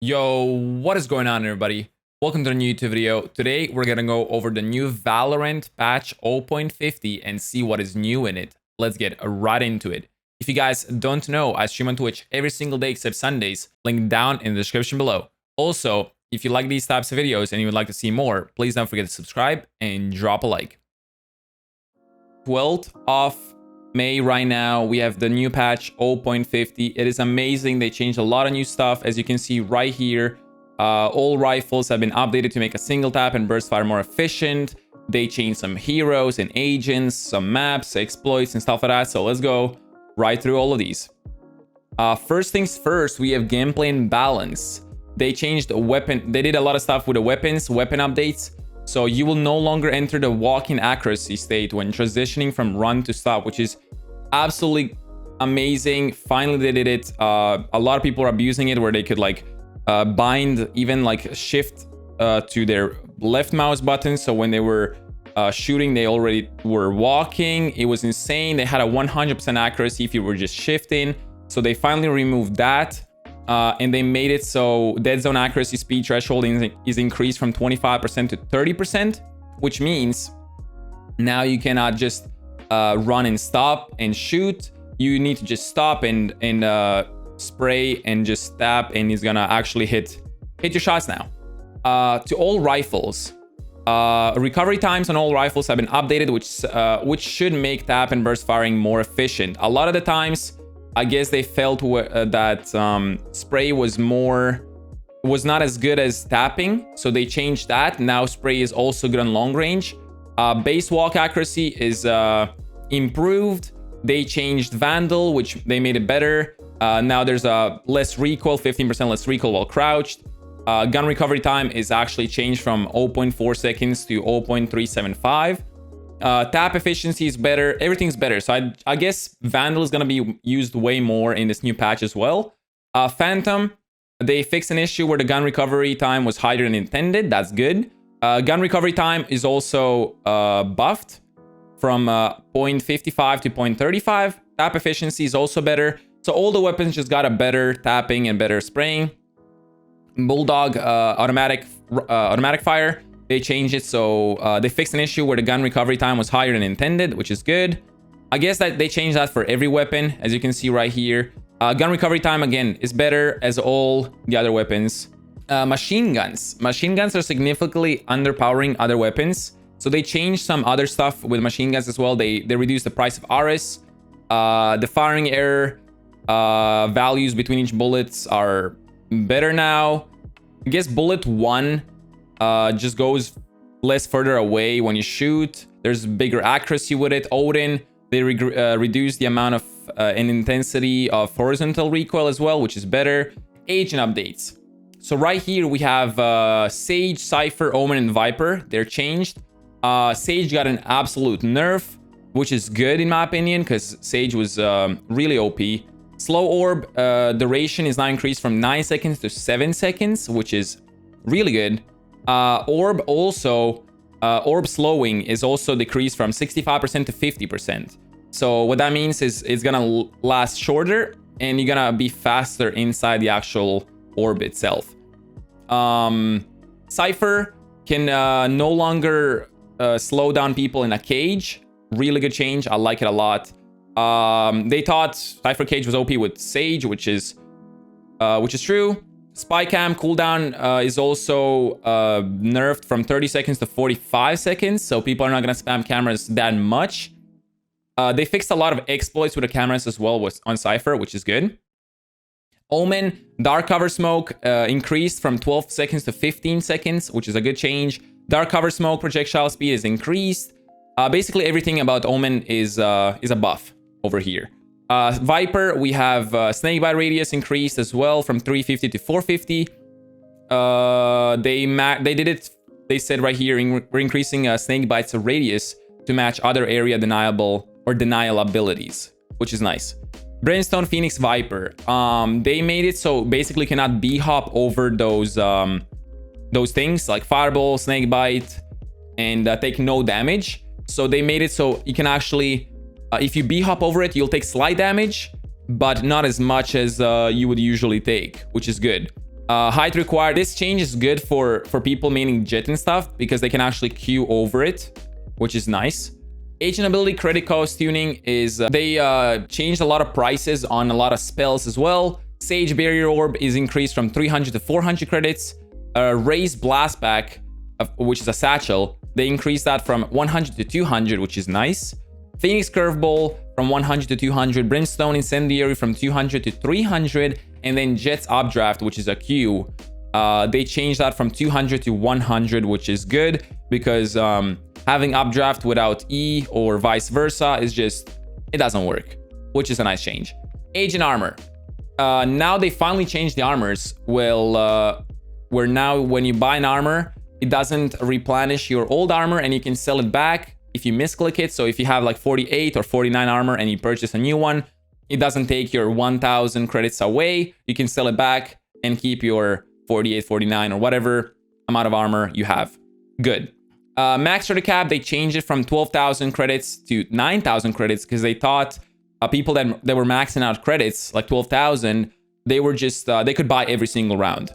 Yo, what is going on, everybody? Welcome to the new YouTube video. Today, we're gonna go over the new Valorant patch 0.50 and see what is new in it. Let's get right into it. If you guys don't know, I stream on Twitch every single day except Sundays. Link down in the description below. Also, if you like these types of videos and you would like to see more, please don't forget to subscribe and drop a like. 12th of May right now, we have the new patch 0.50. It is amazing. They changed a lot of new stuff. As you can see right here, all rifles have been updated to make a single tap and burst fire more efficient. They changed some heroes and agents, some maps, exploits, and stuff like that. So let's go right through all of these. First things first, we have gameplay and balance. They changed the weapon. They did a lot of stuff with the weapon updates. So you will no longer enter the walking accuracy state when transitioning from run to stop, which is absolutely amazing. Finally, they did it. A lot of people are abusing it where they could like bind even like shift to their left mouse button. So when they were shooting, they already were walking. It was insane. They had a 100% accuracy if you were just shifting. So they finally removed that. And they made it so dead zone accuracy speed threshold is increased from 25% to 30%, which means now you cannot just run and stop and shoot. You need to just stop and spray and just tap, and it's gonna actually hit your shots now. To all rifles, recovery times on all rifles have been updated, which should make tap and burst firing more efficient. A lot of the times, I guess they felt that spray was not as good as tapping, so they changed that. Now spray is also good on long range. Base walk accuracy is improved. They changed Vandal, which they made it better. Now there's a less recoil, 15% less recoil while crouched. Gun recovery time is actually changed from 0.4 seconds to 0.375. Tap efficiency is better. Everything's better. So I guess Vandal is going to be used way more in this new patch as well. Phantom, they fixed an issue where the gun recovery time was higher than intended. That's good. Gun recovery time is also buffed from 0.55 to 0.35. Tap efficiency is also better. So all the weapons just got a better tapping and better spraying. Bulldog automatic fire. They changed it, so they fixed an issue where the gun recovery time was higher than intended, which is good. I guess that they changed that for every weapon, as you can see right here. Gun recovery time, again, is better as all the other weapons. Machine guns. Machine guns are significantly underpowering other weapons, so they changed some other stuff with machine guns as well. They reduced the price of RS. The firing error values between each bullets are better now. I guess bullet 1 just goes less further away when you shoot. There's bigger accuracy with it. Odin, they reduce the amount of and intensity of horizontal recoil as well, which is better. Agent updates. So right here we have Sage, Cypher, Omen, and Viper. They're changed. Sage got an absolute nerf, which is good in my opinion, because Sage was really OP. Slow orb duration is now increased from 9 seconds to 7 seconds, which is really good. Orb slowing is also decreased from 65% to 50%. So what that means is it's gonna last shorter and you're gonna be faster inside the actual orb itself. Cypher can no longer slow down people in a cage. Really good change. I like it a lot. They thought Cypher cage was OP with Sage, which is true. Spy cam cooldown is also nerfed from 30 seconds to 45 seconds, so people are not gonna spam cameras that much. They fixed a lot of exploits with the cameras as well on Cypher, which is good. Omen, dark cover smoke increased from 12 seconds to 15 seconds, which is a good change. Dark cover smoke projectile speed is increased. Basically everything about Omen is a buff over here. Viper, we have snakebite radius increased as well from 350 to 450. They did it. They said right here we're increasing snakebite's radius to match other area denial abilities, which is nice. Brimstone, Phoenix, Viper. They made it so basically cannot b-hop over those things like Fireball, Snakebite, and take no damage. So they made it so you can actually, if you b-hop over it, you'll take slight damage, but not as much as you would usually take, which is good. Height required. This change is good for people maining Jett and stuff because they can actually queue over it, which is nice. Agent ability credit cost tuning is they changed a lot of prices on a lot of spells as well. Sage Barrier Orb is increased from 300 to 400 credits. Raise Blast Back, which is a satchel, they increased that from 100 to 200, which is nice. Phoenix Curveball from 100 to 200. Brimstone Incendiary from 200 to 300. And then Jett's Updraft, which is a Q. They changed that from 200 to 100, which is good because having Updraft without E or vice versa is just, it doesn't work, which is a nice change. Agent Armor. Now they finally changed the armors. Well, where now when you buy an armor, it doesn't replenish your old armor and you can sell it back if you misclick it. So if you have like 48 or 49 armor and you purchase a new one, it doesn't take your 1000 credits away. You can sell it back and keep your 48, 49 or whatever amount of armor you have. Good. Max starter cap, they changed it from 12,000 credits to 9,000 credits because they thought people that were maxing out credits, like 12,000, they were just, they could buy every single round.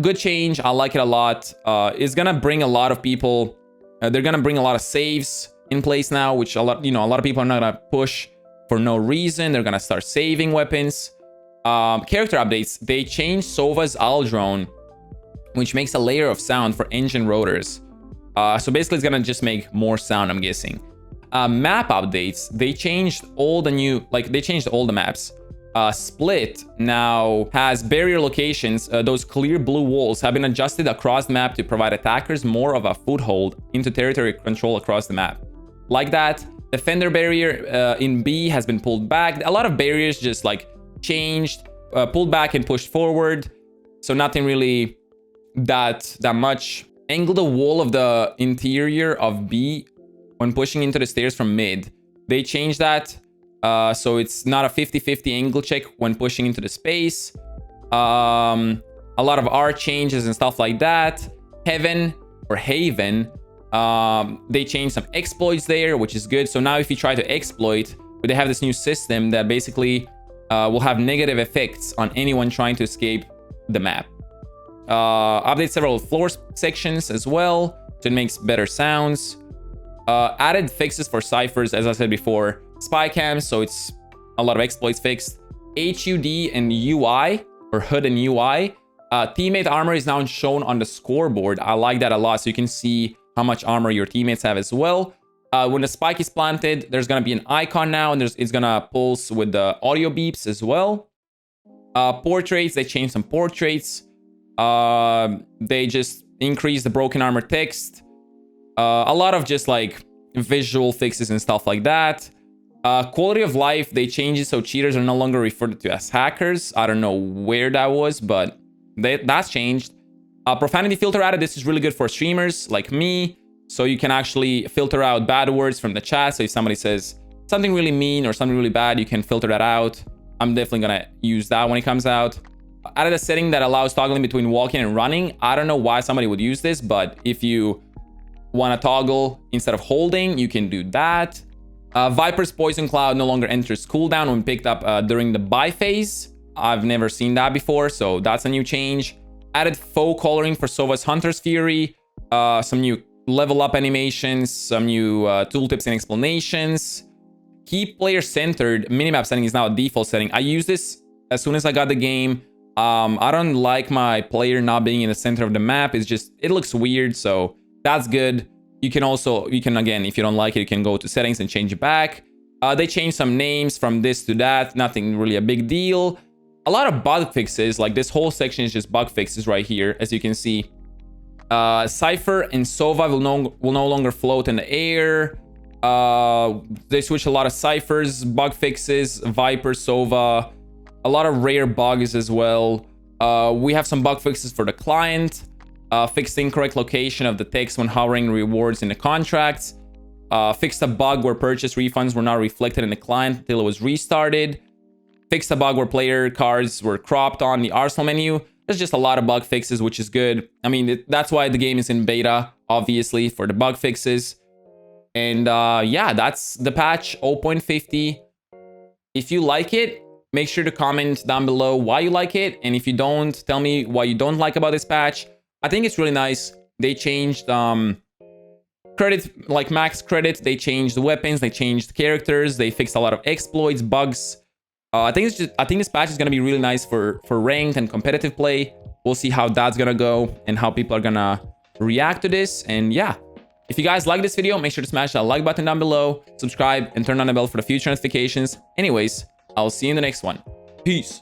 Good change. I like it a lot. It's gonna bring a lot of people. They're gonna bring a lot of saves in place now, which a lot of people are not gonna push for no reason. They're gonna start saving weapons. Character updates. They changed Sova's Aldrone, which makes a layer of sound for engine rotors. So basically, it's gonna just make more sound, I'm guessing. Map updates. They changed all the new, they changed all the maps. Split now has barrier locations. Those clear blue walls have been adjusted across the map to provide attackers more of a foothold into territory control across the map. Like that, defender barrier in B has been pulled back. A lot of barriers just changed, pulled back and pushed forward. So nothing really that much. Angle the wall of the interior of B when pushing into the stairs from mid. They changed that. So it's not a 50-50 angle check when pushing into the space. A lot of R changes and stuff like that. Heaven or Haven, they changed some exploits there, which is good. So now if you try to exploit, they have this new system that basically will have negative effects on anyone trying to escape the map. Update several floor sections as well, so it makes better sounds. Added fixes for ciphers, as I said before. Spy cams, so it's a lot of exploits fixed. HUD and UI, or HUD and UI. Teammate armor is now shown on the scoreboard. I like that a lot, so you can see how much armor your teammates have as well. When the spike is planted, there's gonna be an icon now, and it's gonna pulse with the audio beeps as well. Portraits, they changed some portraits. They just increased the broken armor text. A lot of just visual fixes and stuff like that. Quality of life, they changed it so cheaters are no longer referred to as hackers. I don't know where that was, but that's changed. Profanity filter added. This is really good for streamers like me. So you can actually filter out bad words from the chat. So if somebody says something really mean or something really bad, you can filter that out. I'm definitely gonna use that when it comes out. Added a setting that allows toggling between walking and running. I don't know why somebody would use this, but if you want to toggle instead of holding, you can do that. Viper's Poison Cloud no longer enters cooldown when picked up during the buy phase. I've never seen that before, so that's a new change. Added faux coloring for Sova's Hunter's Fury. Some new level up animations, some new tooltips and explanations. Keep player centered. Minimap setting is now a default setting. I used this as soon as I got the game. I don't like my player not being in the center of the map. It's just, it looks weird, so that's good. You can again, if you don't like it, you can go to settings and change it back. They changed some names from this to that. Nothing really a big deal. A lot of bug fixes. This whole section is just bug fixes right here, as you can see. Cypher and Sova will no longer float in the air. They switched a lot of ciphers, bug fixes, Viper, Sova. A lot of rare bugs as well. We have some bug fixes for the client. Fixed incorrect location of the text when hovering rewards in the contracts. Fixed a bug where purchase refunds were not reflected in the client until it was restarted. Fixed a bug where player cards were cropped on the arsenal menu. There's just a lot of bug fixes, which is good. I mean, that's why the game is in beta, obviously, for the bug fixes. And yeah, that's the patch 0.50. If you like it, Make sure to comment down below why you like it. And if you don't, tell me what you don't like about this patch. I think it's really nice. They changed credit, like max credit. They changed the weapons. They changed the characters. They fixed a lot of exploits, bugs. I think this patch is gonna be really nice for ranked and competitive play. We'll see how that's gonna go and how people are gonna react to this. And yeah, if you guys like this video, make sure to smash that like button down below, subscribe, and turn on the bell for the future notifications. Anyways, I'll see you in the next one. Peace.